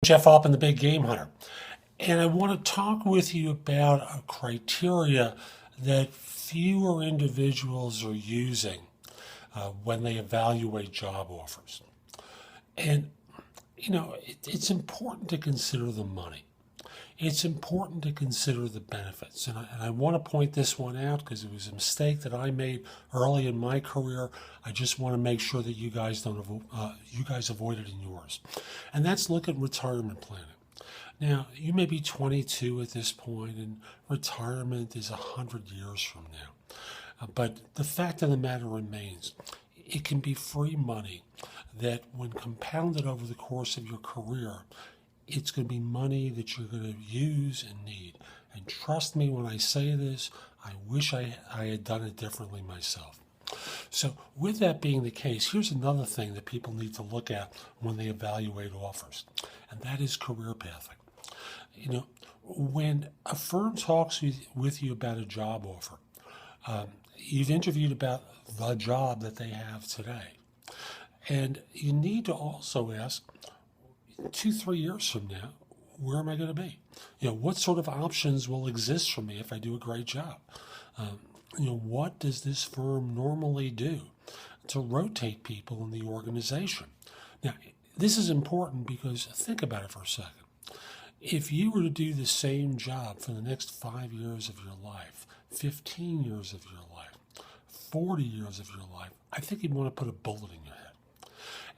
Jeff Altman, the Big Game Hunter, and I want to talk with you about a criteria that fewer individuals are using when they evaluate job offers. And, it's important to consider the money. It's important to consider the benefits. And I want to point this one out because it was a mistake that I made early in my career. I just want to make sure that you guys avoid it in yours. And that's look at retirement planning. Now, you may be 22 at this point, and retirement is 100 years from now. But the fact of the matter remains, it can be free money that when compounded over the course of your career, it's going to be money that you're going to use and need. And trust me when I say this, I wish I had done it differently myself. So with that being the case, here's another thing that people need to look at when they evaluate offers, and that is career pathing. When a firm talks with you about a job offer, you've interviewed about the job that they have today. And you need to also ask, 2-3 years from now, where am I going to be? What sort of options will exist for me if I do a great job? What does this firm normally do to rotate people in the organization? Now, this is important because think about it for a second. If you were to do the same job for the next 5 years of your life, 15 years of your life, 40 years of your life, I think you'd want to put a bullet in your head.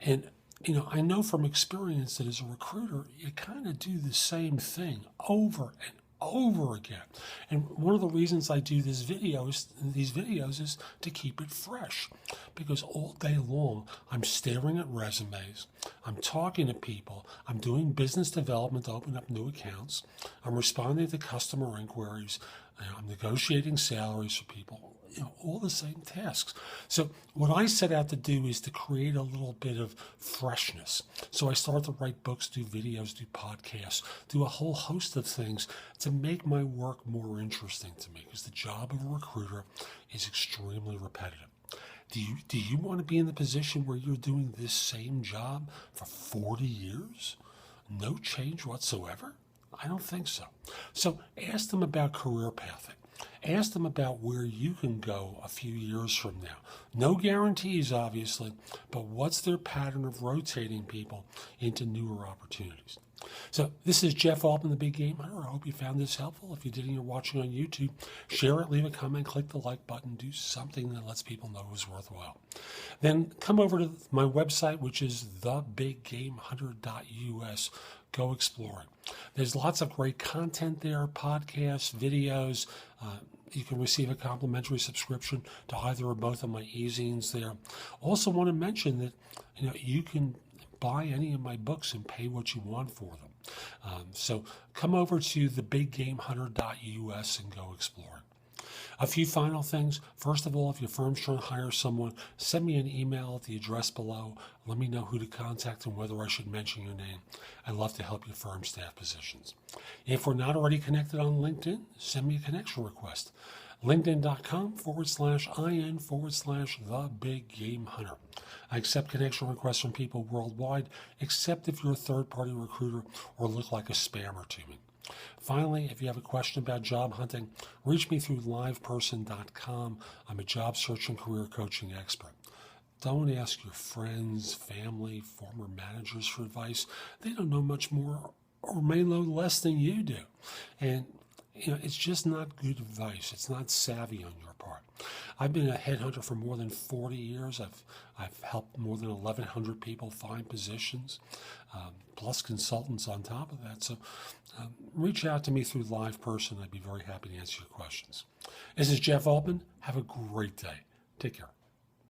And I know from experience that as a recruiter, you kind of do the same thing over and over again. And one of the reasons I do these videos is to keep it fresh, because all day long I'm staring at resumes, I'm talking to people, I'm doing business development to open up new accounts, I'm responding to customer inquiries, I'm negotiating salaries for people, all the same tasks. So what I set out to do is to create a little bit of freshness. So I started to write books, do videos, do podcasts, do a whole host of things to make my work more interesting to me, because the job of a recruiter is extremely repetitive. Do you want to be in the position where you're doing this same job for 40 years? No change whatsoever? I don't think so. So ask them about career pathing. Ask them about where you can go a few years from now. No guarantees, obviously, but what's their pattern of rotating people into newer opportunities? So this is Jeff Altman, the Big Game Hunter. I hope you found this helpful. If you did and you're watching on YouTube, share it, leave a comment, click the like button, do something that lets people know it's worthwhile. Then come over to my website, which is thebiggamehunter.us. Go exploring. There's lots of great content there, podcasts, videos. You can receive a complimentary subscription to either or both of my e-zines there. Also want to mention that you can buy any of my books and pay what you want for them. So come over to thebiggamehunter.us and go exploring. A few final things. First of all, if your firm's trying to hire someone, send me an email at the address below. Let me know who to contact and whether I should mention your name. I'd love to help your firm staff positions. If we're not already connected on LinkedIn, send me a connection request. LinkedIn.com/IN/the-big-game-hunter. I accept connection requests from people worldwide, except if you're a third-party recruiter or look like a spammer to me. Finally, if you have a question about job hunting, reach me through liveperson.com. I'm a job search and career coaching expert. Don't ask your friends, family, former managers for advice. They don't know much more or may know less than you do. And it's just not good advice. It's not savvy on your part. I've been a headhunter for more than 40 years. I've helped more than 1,100 people find positions, plus consultants on top of that. So reach out to me through LivePerson. I'd be very happy to answer your questions. This is Jeff Altman. Have a great day. Take care.